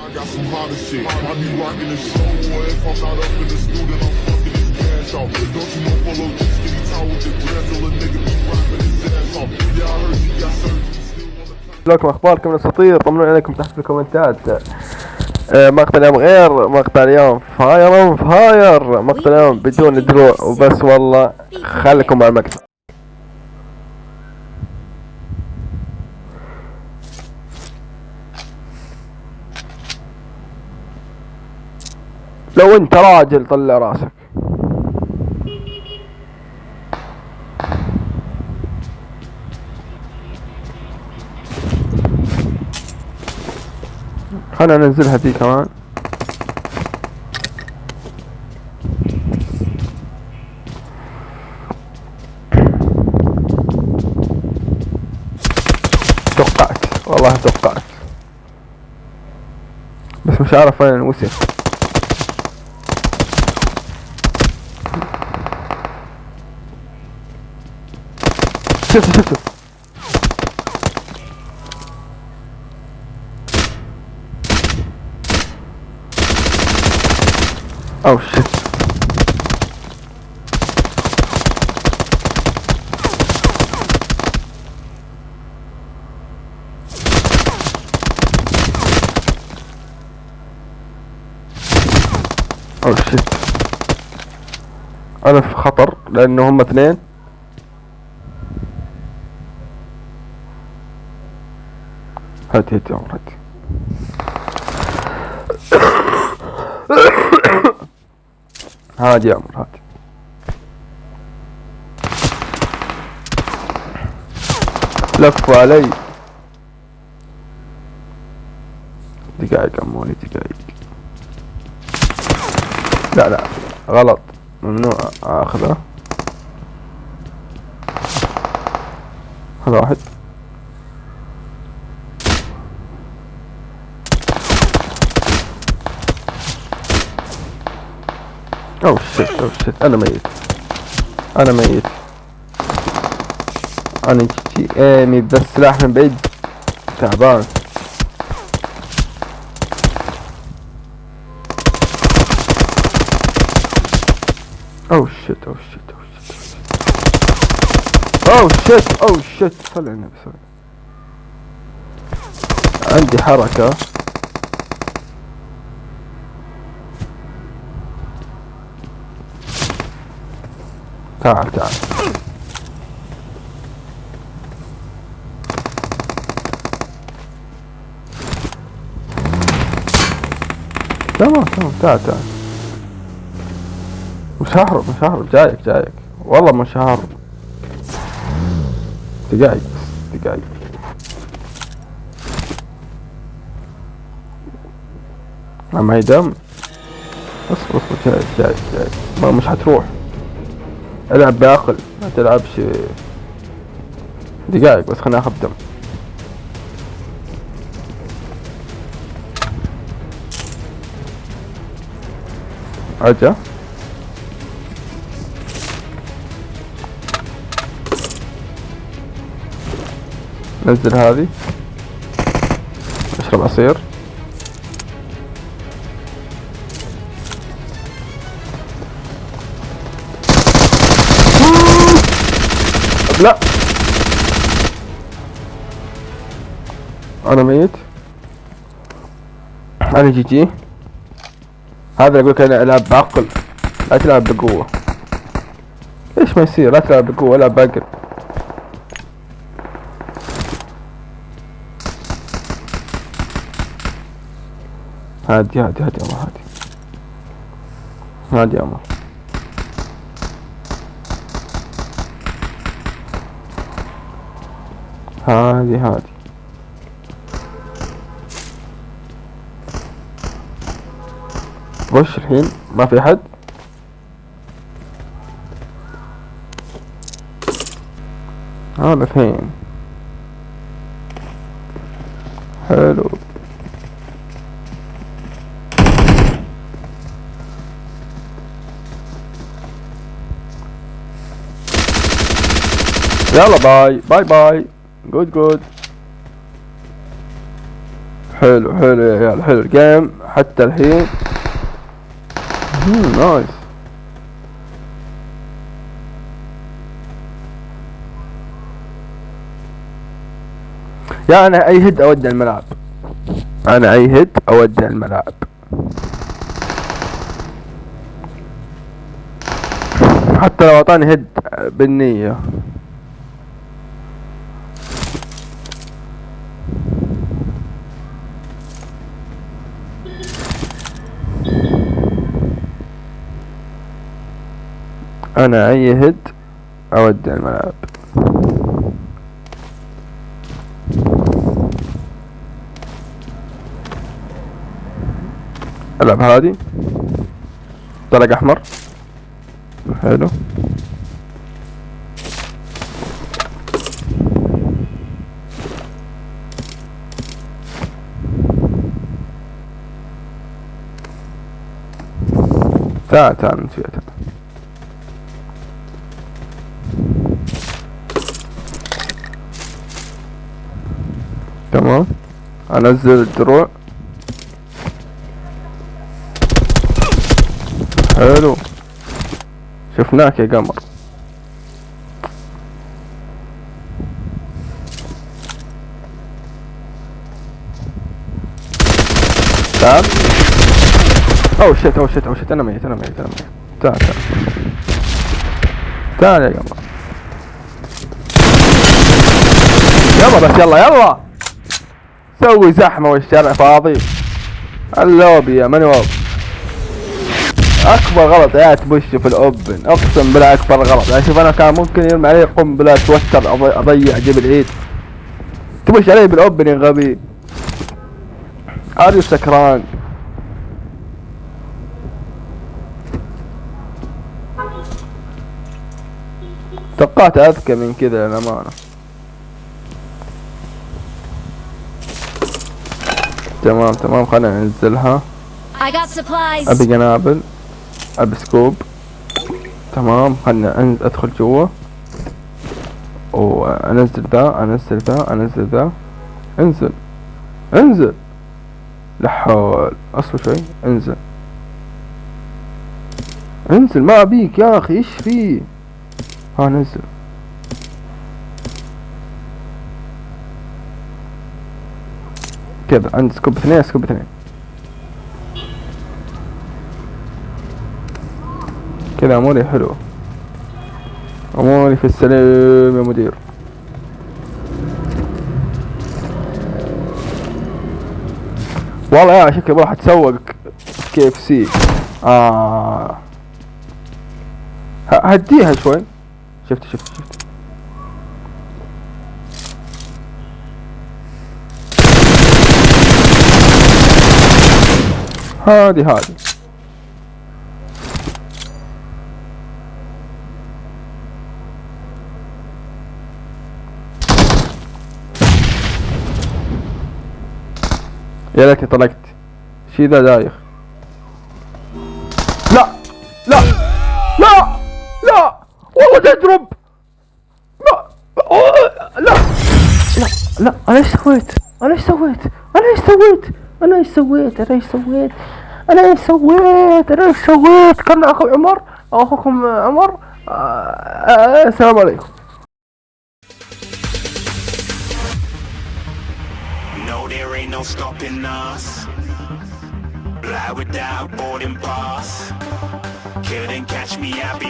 I got some hotter shit. I be rocking the show, boy. If I'm not up in the studio, then I'm fucking his cash off. Don't you know Polo G skinny tall with the grass, till a nigga be rapping his ass off. Yeah, I heard you got surgery. لكم اخباركم الاساطير، طمنوني عليكم تحت في الكومنتات. مقطع اليوم غير مقطع اليوم، فاير مقطع اليوم بدون دروع وبس. والله خليكم مع المقطع. لو انت راجل طلع راسك. خلنا ننزلها دي كمان. توقعت والله توقعت، بس مش عارف وين الوسخ. شفته اوه شت. اوه شت، انا في خطر لانه هم اثنين. هات يا عمر هات. هات يا عمر هات. لفوا علي. دقايق عمولي دقايق. لا غلط، ممنوع اخذها. هذا واحد. اوه شت انا ميت. انا جي ايمي بس سلاح من بعيد تعبان. اوه شت صلي على النبي. عندي حركة. تعال تمام تعال. مش ههرب جايك والله مش ههرب. دقايق معي دم. اصبر جايك ما مش هتروح. العب بعقل ما تلعبش. دقايق بس خليني اخذ دم. عجة نزل هذه. اشرب عصير. لا انا ميت. انا جي. هذا يقولك انا العب بعقل، لا تلعب بقوة. ايش ما يصير؟ لا تلعب بقوة، العب بعقل. هادي يا عمر هادي يا عمر. هادي وش الحين؟ ما في احد. هذا فين؟ حلو. يلا باي. جود حلو حلو يا عيال، حلو الجيم حتى الحين. نايس. يا انا اي هيد اودع الملعب، انا اي هيد اودع الملعب. حتى لو اعطاني هيد بالنية. انا اي هيد اودع الملعب. العب هادي، طلق احمر، حلو. تعال تعال نسيتها. تمام، انزل الدروع. حلو، شفناك يا قمر. تعال. اوه شيت اوه شيت اوه شيت، انا ميت انا ميت انا ميت. تعال تعال تعال يا قمر. يلا بس يلا يلا، سوي زحمة والشارع فاضي. اللوبي يا ماني واضح. اكبر غلط يا تبش في الاوبن، اقسم بالله اكبر غلط. يعني شوف انا كان ممكن يرمي علي قنبلة توتر اضيع جبل عيد، تبش علي بالاوبن يا غبي. اريو سكران. توقعت اذكى من كذا للامانة. تمام تمام، خلينا ننزلها. ابي قنابل، ابي سكوب. تمام، خلنا ادخل جوا وانزل ذا، انزل ذا، انزل ذا. انزل انزل، لا حول. اصبر شوي، انزل انزل، ما ابيك يا اخي، ايش فيه؟ ها نزل. كذا عند سكوب اثنين، سكوب اثنين كذا. اموري حلوة، اموري في السلام يا مدير. والله يا شكلي بروح اتسوق كيف سي. هديها شوي. شفت شفت شفت. هذه يا ليتني طلقت. شي ذا دايخ. لا لا لا لا والله تجرب. لا لا لا لا، انا ايش سويت؟ انا ايش سويت؟ انا ايش سويت؟ انا ايش سويت؟ انا ايش سويت؟ انا ايش سويت؟ انا ايش سويت؟ كان اخو عمر او اخوكم عمر. السلام عليكم. No, there ain't no stopping us. Fly without boarding pass. Couldn't catch me, I be